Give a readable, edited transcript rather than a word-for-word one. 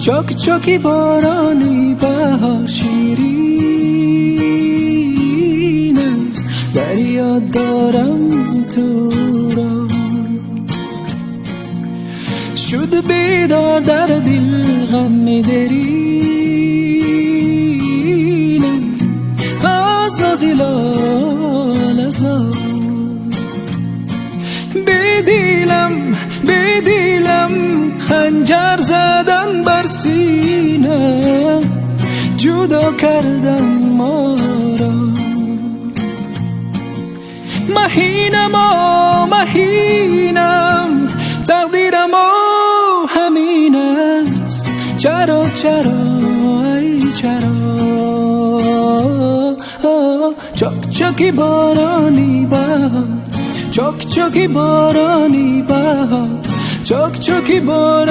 چک چکی بارانی بهار شیرین است، در یاد دارم تو را. شد بیدار در دل غم درینه از نازی لالزار. به دیلم خنجر زدن بر سینه، جدا کردن ما را. مهینم تقدیرم همین است. چرا ای چرا چک چکی بارانی بهار، چک چکی بارانی بهار، چک چکی بارانی